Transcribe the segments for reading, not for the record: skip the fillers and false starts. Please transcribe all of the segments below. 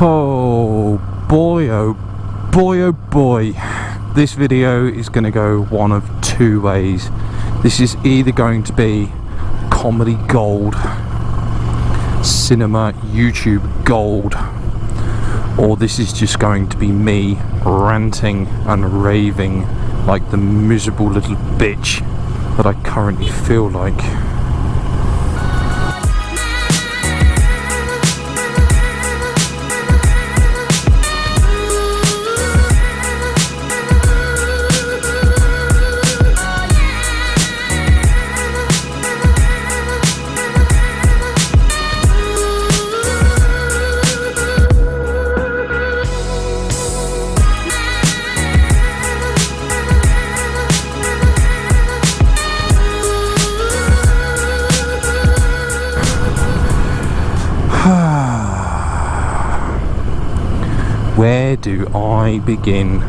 Oh boy, oh boy, oh boy. This video is going to go one of two ways. This is either going to be comedy gold, cinema YouTube gold, or this is just going to be me ranting and raving like the miserable little bitch that I currently feel like. Where do I begin?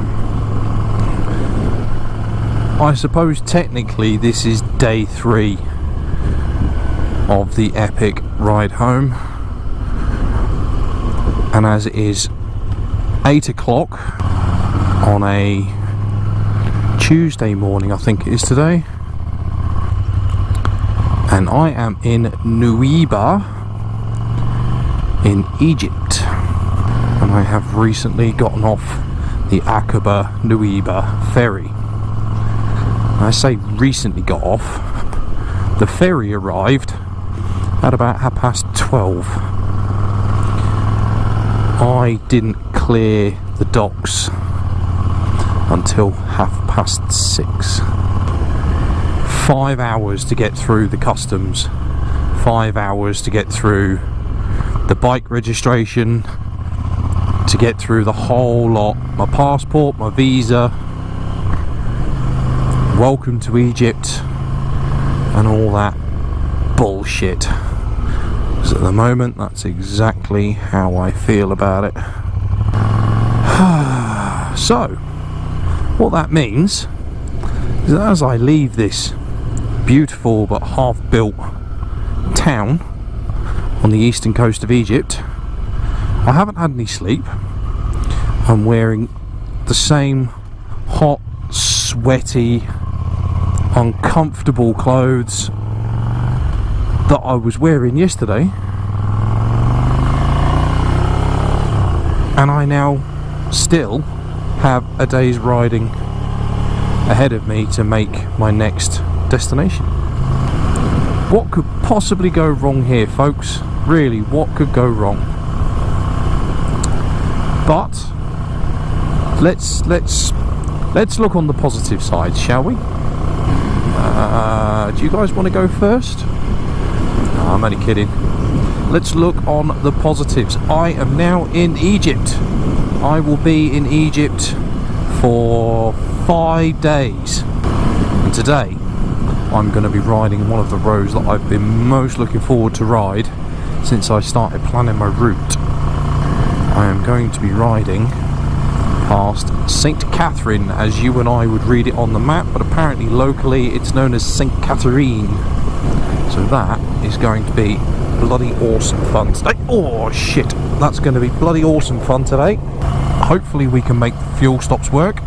I suppose technically this is day 3 of the epic ride home, and as it is 8 o'clock on a Tuesday morning, I think it is today, and I am in Nuweiba in Egypt. And I have recently gotten off the Aqaba Nuweiba ferry. I say recently got off. The ferry arrived at about 12:30. I didn't clear the docks until 6:30. 5 hours to get through the customs. 5 hours to get through the bike registration, to get through the whole lot, my passport, my visa, welcome to Egypt, and all that bullshit. Because at the moment, that's exactly how I feel about it. So, what that means is that as I leave this beautiful but half-built town on the eastern coast of Egypt, I haven't had any sleep. I'm wearing the same hot, sweaty, uncomfortable clothes that I was wearing yesterday, and I now still have a day's riding ahead of me to make my next destination. What could possibly go wrong here, folks? Really, what could go wrong? But let's look on the positive side, shall we? Do you guys want to go first? No, I'm only kidding. Let's look on the positives. I am now in Egypt. I will be in Egypt for 5 days. And today I'm going to be riding one of the roads that I've been most looking forward to ride since I started planning my route. I am going to be riding past St. Catherine, as you and I would read it on the map, but apparently locally it's known as St. Catherine. So that is going to be bloody awesome fun today. Oh shit, that's going to be bloody awesome fun today. Hopefully we can make the fuel stops work,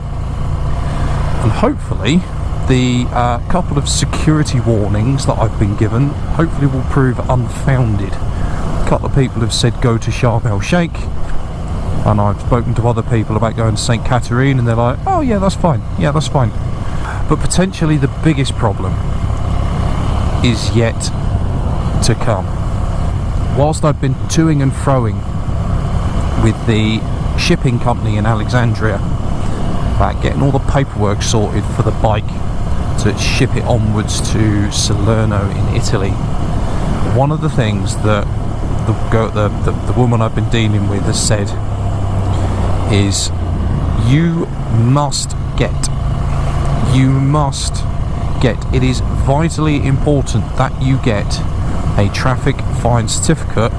and hopefully the couple of security warnings that I've been given hopefully will prove unfounded. A couple of people have said go to Sharm el Sheikh, and I've spoken to other people about going to St. Catherine, and they're like, oh yeah, that's fine, yeah, that's fine. But potentially the biggest problem is yet to come. Whilst I've been toing and froing with the shipping company in Alexandria about getting all the paperwork sorted for the bike to ship it onwards to Salerno in Italy, one of the things that the woman I've been dealing with has said is you must get, it is vitally important that you get a traffic fine certificate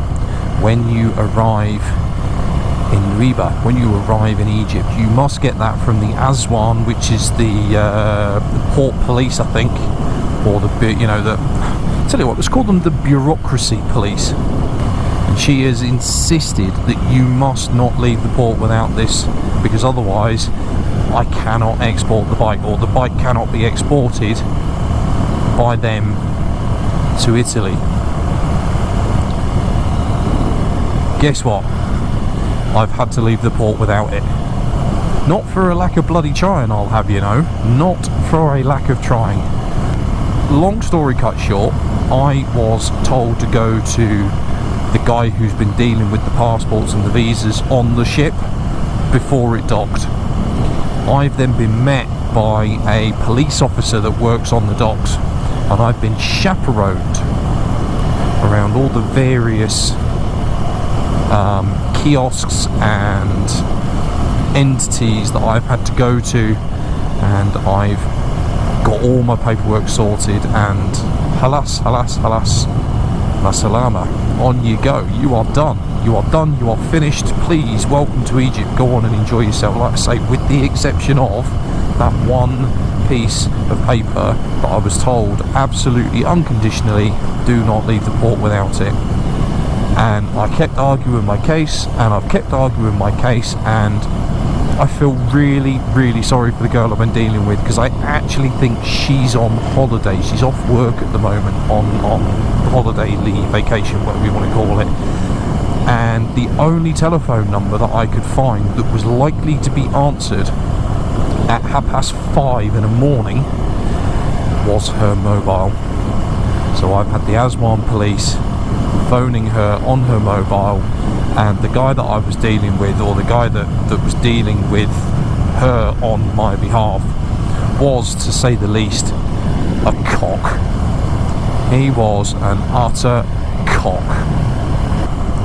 when you arrive in Nuweiba, when you arrive in Egypt. You must get that from the Aswan, which is the port police, I think, or the, you know, the, tell you what, let's call them the bureaucracy police. And she has insisted that you must not leave the port without this, because otherwise I cannot export the bike, or the bike cannot be exported by them to Italy. Guess what? I've had to leave the port without it. Not for a lack of bloody trying, I'll have you know. Not for a lack of trying. Long story cut short, I was told to go to the guy who's been dealing with the passports and the visas on the ship before it docked. I've then been met by a police officer that works on the docks, and I've been chaperoned around all the various kiosks and entities that I've had to go to, and I've got all my paperwork sorted, and halas, halas, halas, la salama, on you go. You are done. You are done. You are finished. Please, welcome to Egypt. Go on and enjoy yourself. Like I say, with the exception of that one piece of paper that I was told absolutely unconditionally, do not leave the port without it. And I kept arguing my case, and I've kept arguing my case, and I feel really, really sorry for the girl I've been dealing with, because I actually think she's on holiday. She's off work at the moment, on holiday leave, vacation, whatever you want to call it. And the only telephone number that I could find that was likely to be answered at 5:30 in the morning was her mobile. So I've had the Aswan police phoning her on her mobile, and the guy that I was dealing with, or the guy that was dealing with her on my behalf, was, to say the least, a cock. He was an utter cock.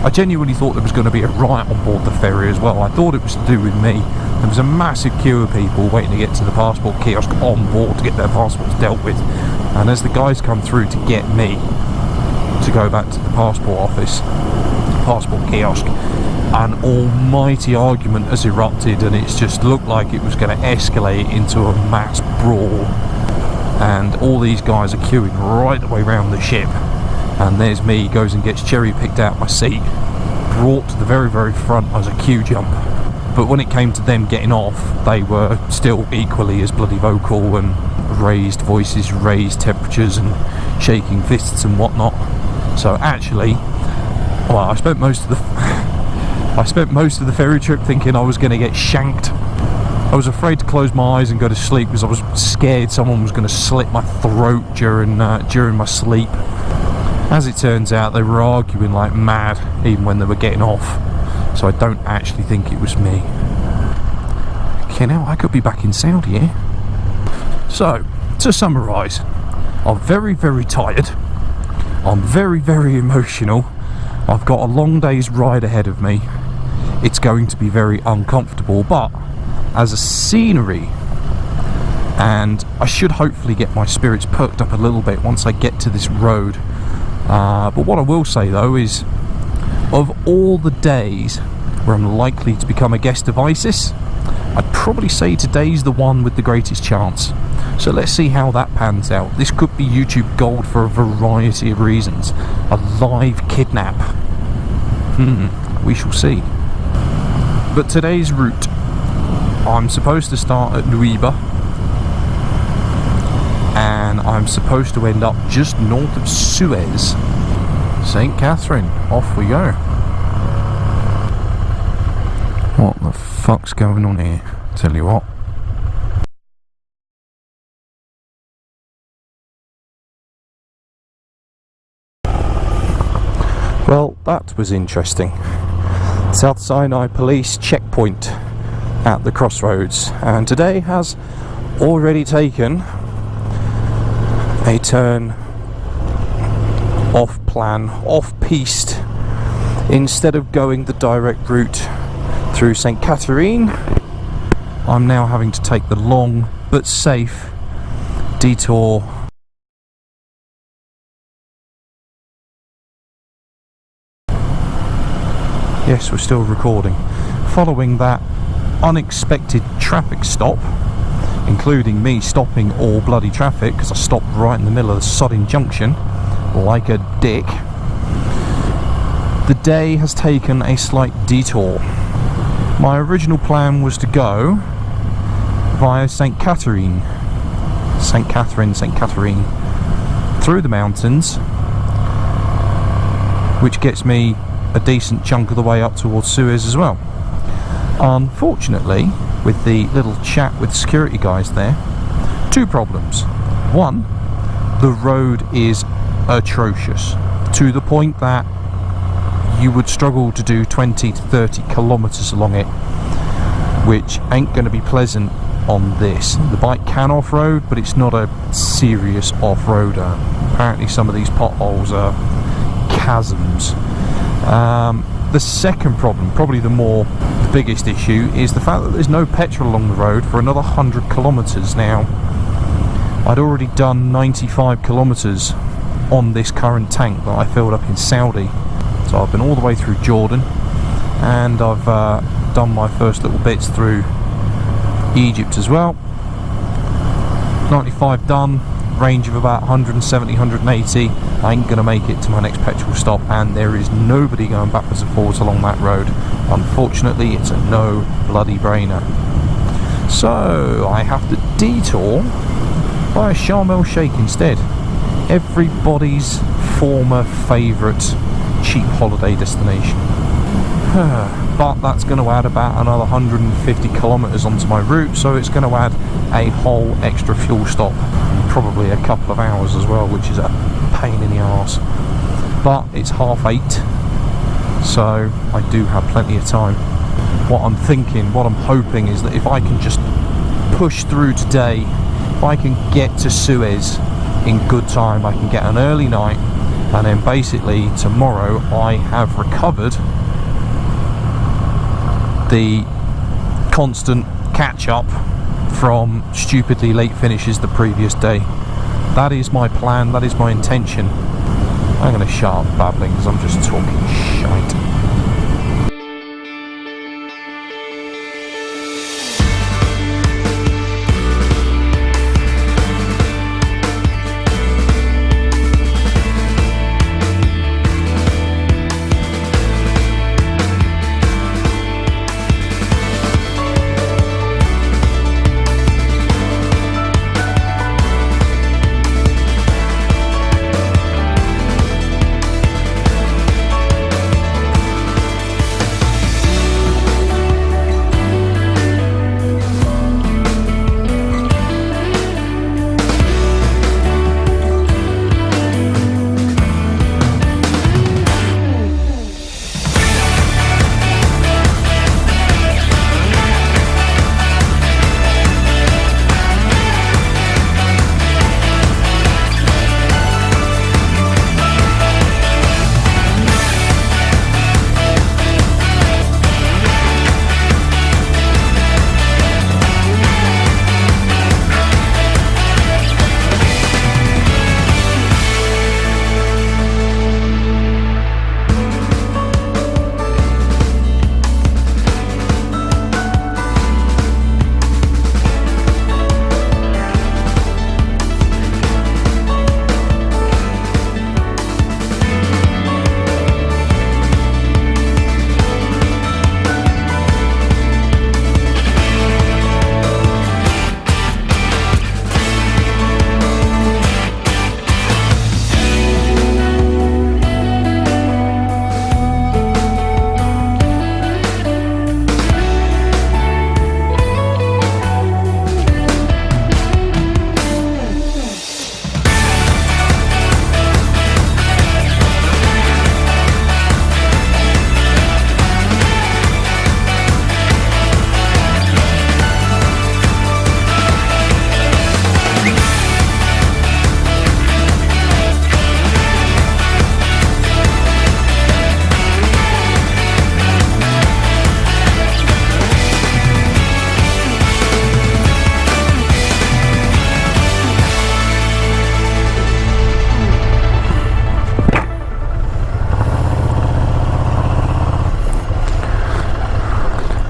I genuinely thought there was going to be a riot on board the ferry as well. I thought it was to do with me. There was a massive queue of people waiting to get to the passport kiosk on board to get their passports dealt with, and as the guys come through to get me to go back to the passport office, passport kiosk, an almighty argument has erupted, and it's just looked like it was going to escalate into a mass brawl. And all these guys are queuing right the way around the ship, and there's me, goes and gets cherry picked out my seat, brought to the very, very front as a queue jump. But when it came to them getting off, they were still equally as bloody vocal, and raised voices, raised temperatures, and shaking fists and whatnot. So actually, well, I spent most of the ferry trip thinking I was going to get shanked. I was afraid to close my eyes and go to sleep because I was scared someone was going to slit my throat during my sleep. As it turns out, they were arguing like mad even when they were getting off, so I don't actually think it was me. Okay, now I could be back in Saudi here. So, to summarise, I'm very, very tired. I'm very, very emotional. I've got a long day's ride ahead of me. It's going to be very uncomfortable, but as a scenery, and I should hopefully get my spirits perked up a little bit once I get to this road. But what I will say though is, of all the days where I'm likely to become a guest of ISIS, I'd probably say today's the one with the greatest chance. So let's see how that pans out. This could be YouTube gold for a variety of reasons. A live kidnap. We shall see. But today's route, I'm supposed to start at Nuiba, and I'm supposed to end up just north of Suez. St. Catherine, off we go. What the fuck's going on here? Tell you what. Well, that was interesting. South Sinai Police checkpoint at the crossroads, and today has already taken a turn off plan, off piste. Instead of going the direct route through St. Catherine, I'm now having to take the long but safe detour Yes, we're still recording. Following that unexpected traffic stop, including me stopping all bloody traffic because I stopped right in the middle of the sodding junction like a dick. the day has taken a slight detour. My original plan was to go via St. Catherine, through the mountains, which gets me a decent chunk of the way up towards Suez as well. Unfortunately, with the little chat with security guys there, two problems. One, the road is atrocious, to the point that you would struggle to do 20 to 30 kilometers along it, which ain't going to be pleasant on this. The bike can off-road, but it's not a serious off-roader. Apparently some of these potholes are chasms. The second problem, probably the biggest issue, is the fact that there's no petrol along the road for another 100 kilometers. Now, I'd already done 95 kilometers on this current tank that I filled up in Saudi. So I've been all the way through Jordan, and I've done my first little bits through Egypt as well. 95 done, range of about 170, 180. I ain't gonna make it to my next petrol stop, and there is nobody going backwards and forwards along that road. Unfortunately, it's a no bloody brainer. So I have to detour via Sharm el Sheikh instead. Everybody's former favourite cheap holiday destination. But that's going to add about another 150 kilometers onto my route, so it's going to add a whole extra fuel stop, probably a couple of hours as well, which is a pain in the arse. But it's 8:30, so I do have plenty of time. What I'm thinking, what I'm hoping, is that if I can just push through today, if I can get to Suez in good time, I can get an early night, and then basically tomorrow I have recovered the constant catch up from stupidly late finishes the previous day. That is my plan, that is my intention. I'm going to shut up babbling because I'm just talking shite.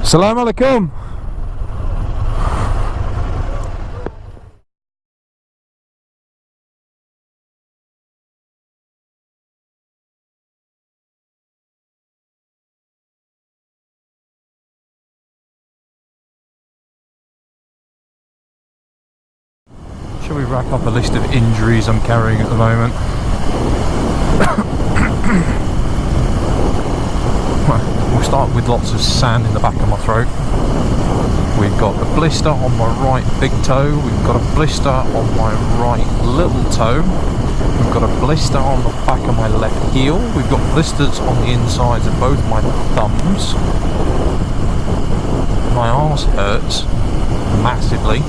Assalamu alaikum. Shall we rack up a list of injuries I'm carrying at the moment? We'll start with lots of sand in the back of my throat. We've got a blister on my right big toe. We've got a blister on my right little toe. We've got a blister on the back of my left heel. We've got blisters on the insides of both my thumbs. My arse hurts massively.